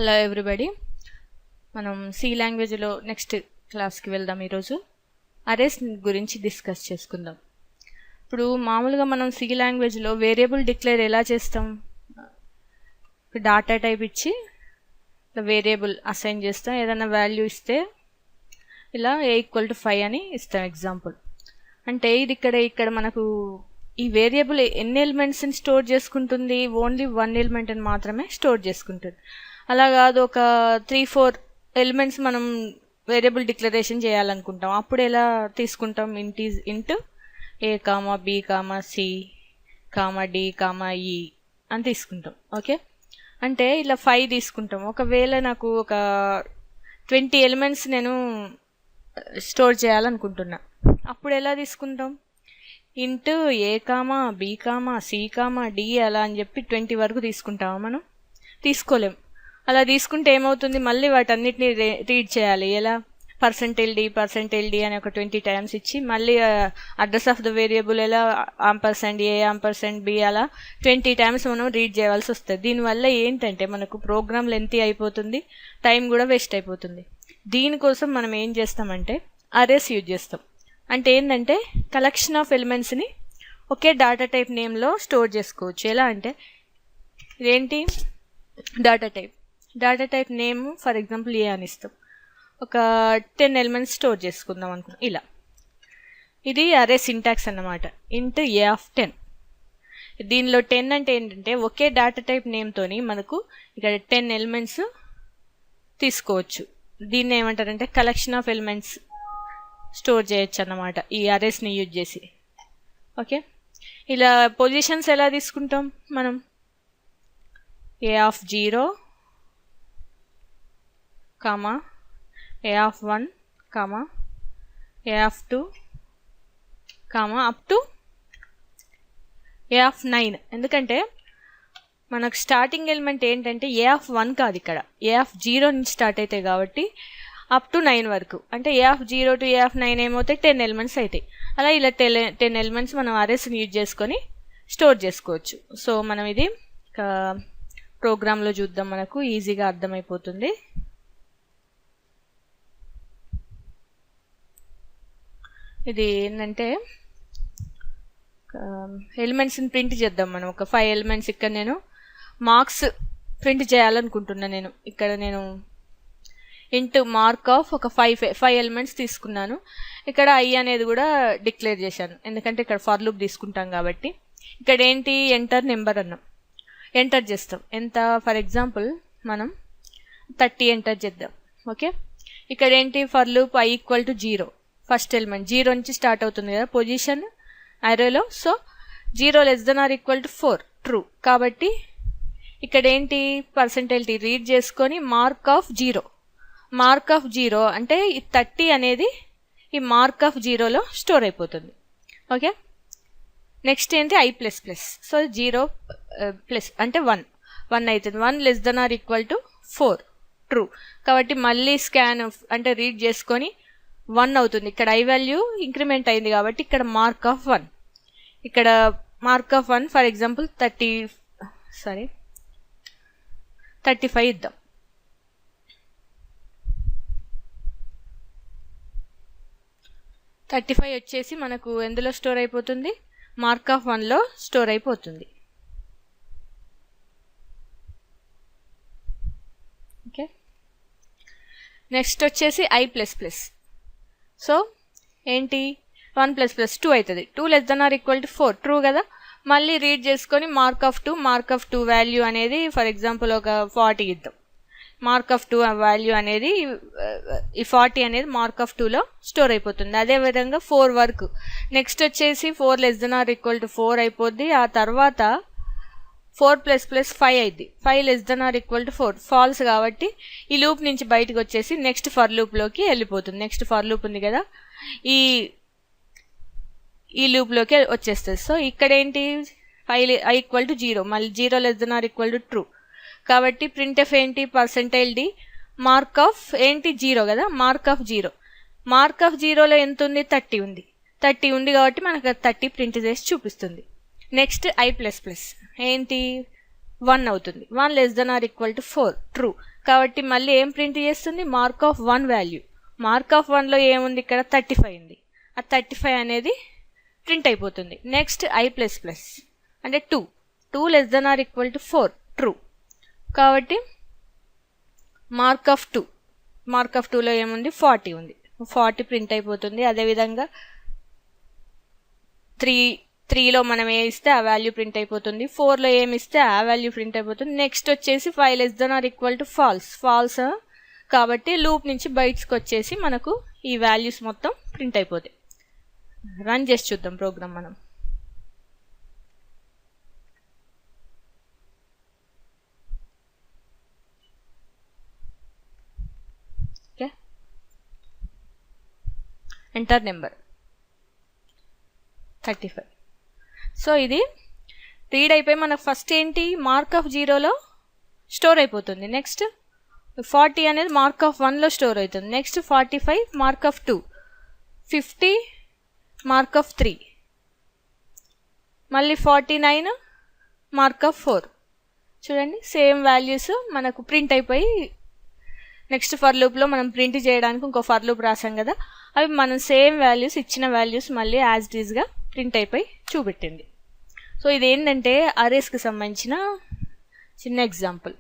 Hello everybody, మనం C లాంగ్వేజ్లో next క్లాస్కి వెళ్దాం. ఈరోజు అరేస్ గురించి డిస్కస్ చేసుకుందాం. ఇప్పుడు మామూలుగా మనం సి లాంగ్వేజ్లో వేరియబుల్ డిక్లేర్ ఎలా చేస్తాం? డాటా టైప్ ఇచ్చి వేరియబుల్ అసైన్ చేస్తాం. ఏదైనా వాల్యూ ఇస్తే ఇలా a=5 అని ఇస్తాం ఎగ్జాంపుల్. అంటే ఇది ఇక్కడ మనకు ఈ వేరియబుల్ ఎన్ని ఎలిమెంట్స్ని స్టోర్ చేసుకుంటుంది? ఓన్లీ 1 ఎలిమెంట్ని మాత్రమే స్టోర్ చేసుకుంటుంది. అలా కాదు, ఒక 3-4 ఎలిమెంట్స్ మనం వేరియబుల్ డిక్లరేషన్ చేయాలనుకుంటాం. అప్పుడు ఎలా తీసుకుంటాం? ఇంట్ a, b, c, d, e అని తీసుకుంటాం. ఓకే, అంటే ఇలా 5 తీసుకుంటాం. ఒకవేళ నాకు ఒక 20 ఎలిమెంట్స్ నేను స్టోర్ చేయాలనుకుంటున్నా, అప్పుడు ఎలా తీసుకుంటాం? ఇంట్ a, b, c, d అలా అని చెప్పి 20 వరకు తీసుకుంటామా? మనం తీసుకోలేం. అలా తీసుకుంటే ఏమవుతుంది? మళ్ళీ వాటన్నిటిని రీడ్ చేయాలి. ఎలా? %d అని ఒక 20 టైమ్స్ ఇచ్చి మళ్ళీ అడ్రస్ ఆఫ్ ద వేరియబుల్ ఎలా %a, %b అలా 20 టైమ్స్ మనం రీడ్ చేయాల్సి వస్తుంది. దీనివల్ల ఏంటంటే మనకు ప్రోగ్రామ్ లెంతీ అయిపోతుంది, టైం కూడా వేస్ట్ అయిపోతుంది. దీనికోసం మనం ఏం చేస్తామంటే అరేస్ యూజ్ చేస్తాం. అంటే ఏంటంటే కలెక్షన్ ఆఫ్ ఎలిమెంట్స్ని ఒకే డాటా టైప్ నేమ్లో స్టోర్ చేసుకోవచ్చు. ఎలా అంటే ఇదేంటి data type name for example A అని ఇస్తాం. ఒక 10 ఎలిమెంట్స్ స్టోర్ చేసుకుందాం అనుకున్నాం. ఇలా ఇది అరే సింటాక్స్ అన్నమాట. ఇంట్ a10. దీనిలో 10 అంటే ఏంటంటే ఒకే డాటా టైప్ నేమ్తోని మనకు ఇక్కడ 10 ఎలిమెంట్స్ తీసుకోవచ్చు. దీన్ని ఏమంటారంటే కలెక్షన్ ఆఫ్ ఎలిమెంట్స్ స్టోర్ చేయొచ్చు అన్నమాట ఈ అరేస్ని యూజ్ చేసి. ఓకే, ఇలా పొజిషన్స్ ఎలా తీసుకుంటాం మనం? a0, a1, a2, up to a9. ఎందుకంటే మనకు స్టార్టింగ్ ఎలిమెంట్ ఏంటంటే a1 కాదు, ఇక్కడ a0 నుంచి స్టార్ట్ అవుతాయి కాబట్టి అప్ టు 9 వరకు. అంటే a0 to a9 ఏమవుతాయి? 10 ఎలిమెంట్స్ అవుతాయి. అలా ఇలా 10 ఎలిమెంట్స్ మనం అరేస్ని యూజ్ చేసుకొని స్టోర్ చేసుకోవచ్చు. సో మనం ఇది ప్రోగ్రాంలో చూద్దాం, మనకు ఈజీగా అర్థమైపోతుంది. ఇది ఏంటంటే ఎలిమెంట్స్ని ప్రింట్ చేద్దాం మనం. ఒక 5 ఎలిమెంట్స్ ఇక్కడ నేను మార్క్స్ ప్రింట్ చేయాలనుకుంటున్నాను. ఇక్కడ నేను ఇంటూ మార్క్ ఆఫ్ ఒక 5 ఎలిమెంట్స్ తీసుకున్నాను. ఇక్కడ i అనేది కూడా డిక్లేర్ చేశాను, ఎందుకంటే ఇక్కడ ఫర్ లూప్ తీసుకుంటాం కాబట్టి. ఇక్కడ ఏంటి? ఎంటర్ నెంబర్ అన్నాం. ఎంటర్ చేస్తాం. ఎంత? ఫర్ ఎగ్జాంపుల్ మనం 30 ఎంటర్ చేద్దాం. ఓకే, ఇక్కడ ఏంటి? For loop i=0. First element 0 నుంచి స్టార్ట్ అవుతుంది కదా పొజిషన్ అరేలో. So 0<4 true. కాబట్టి ఇక్కడ ఏంటి? %t రీడ్ చేసుకొని మార్క్ ఆఫ్ 0 అంటే ఈ 30 అనేది ఈ మార్క్ ఆఫ్ 0లో స్టోర్ అయిపోతుంది. ఓకే, నెక్స్ట్ ఏంటి? i++. సో 0 ప్లస్ అంటే 1 అవుతుంది. 1<4 ట్రూ. కాబట్టి మళ్ళీ స్కాన్ అంటే రీడ్ చేసుకొని 1 అవుతుంది. ఇక్కడ i వాల్యూ ఇంక్రిమెంట్ అయింది కాబట్టి ఇక్కడ మార్క్ ఆఫ్ 1. ఇక్కడ మార్క్ ఆఫ్ 1 ఫర్ ఎగ్జాంపుల్ 35 ఇద్దాం. వచ్చేసి మనకు ఎందులో స్టోర్ అయిపోతుంది? మార్క్ ఆఫ్ 1లో స్టోర్ అయిపోతుంది. ఓకే, నెక్స్ట్ వచ్చేసి i++. సో ఏంటి? 1 + 2 అవుతుంది. 2<4 ట్రూ కదా. మళ్ళీ రీడ్ చేసుకొని మార్క్ ఆఫ్ 2 వాల్యూ అనేది ఫర్ ఎగ్జాంపుల్ ఒక 40 ఇద్దాం. మార్క్ ఆఫ్ 2 వాల్యూ అనేది ఈ 40 అనేది మార్క్ ఆఫ్ 2లో స్టోర్ అయిపోతుంది. అదేవిధంగా 4 వరకు. నెక్స్ట్ వచ్చేసి 4<4 అయిపోద్ది. ఆ తర్వాత 4 + 5 అయింది. 5<4 ఫాల్స్ కాబట్టి ఈ లూప్ నుంచి బయటకు వచ్చేసి నెక్స్ట్ ఫర్ లూప్లోకి వెళ్ళిపోతుంది. నెక్స్ట్ ఫర్ లూప్ ఉంది కదా, ఈ లూప్లోకి వచ్చేస్తుంది. సో ఇక్కడ ఏంటి? i=0, మళ్ళీ 0<4 ట్రూ. కాబట్టి ప్రింట్ఎఫ్ ఏంటి? %d మార్క్ ఆఫ్ ఏంటి? 0 కదా. మార్క్ ఆఫ్ 0లో ఎంత ఉంది? 30 ఉంది. 30 ఉంది కాబట్టి మనకు 30 ప్రింట్ చేసి చూపిస్తుంది. Next i++. ఏంటి? 1 అవుతుంది. 1 less than or equal to 4 true. కాబట్టి మళ్ళీ ఏం ప్రింట్ చేస్తుంది, mark of 1 value. Mark of 1లో ఏముంది, ఇక్కడ 35 ఉంది. ఆ 35 అనేది ప్రింట్ అయిపోతుంది. నెక్స్ట్ i ప్లస్ ప్లస్ అంటే 2 less than or equal to 4 true. కాబట్టి మార్క్ ఆఫ్ 2లో ఏముంది, 40 ఉంది. 40 ప్రింట్ అయిపోతుంది. అదేవిధంగా 3లో మనం ఏ ఇస్తే ఆ వాల్యూ ప్రింట్ అయిపోతుంది. 4లో ఏమి ఇస్తే ఆ వాల్యూ ప్రింట్ అయిపోతుంది. నెక్స్ట్ వచ్చేసి 5 less than or equal to false కాబట్టి లూప్ నుంచి బయటకు వచ్చేసి మనకు ఈ వాల్యూస్ మొత్తం ప్రింట్ అయిపోతాయి. రన్ చేసి చూద్దాం ప్రోగ్రామ్ మనం. Okay, enter number 35. సో ఇది రీడ్ అయిపోయి మనకు ఫస్ట్ ఏంటి, మార్క్ ఆఫ్ 0లో స్టోర్ అయిపోతుంది. నెక్స్ట్ 40 అనేది మార్క్ ఆఫ్ 1లో స్టోర్ అవుతుంది. Next 45 mark of 2, 50 mark of 3, మళ్ళీ 49 మార్క్ ఆఫ్ 4. చూడండి, సేమ్ వాల్యూస్ మనకు ప్రింట్ అయిపోయి నెక్స్ట్ ఫర్ లూప్లో మనం ప్రింట్ చేయడానికి ఇంకో ఫర్ లూప్ రాసాం కదా, అవి మనం సేమ్ వాల్యూస్ ఇచ్చిన వాల్యూస్ మళ్ళీ యాజ్ ఇట్ ఈస్గా ప్రింట్ అయిపోయి చూపెట్టింది. సో ఇది ఏంటంటే అరేస్కి సంబంధించిన చిన్న ఎగ్జాంపుల్.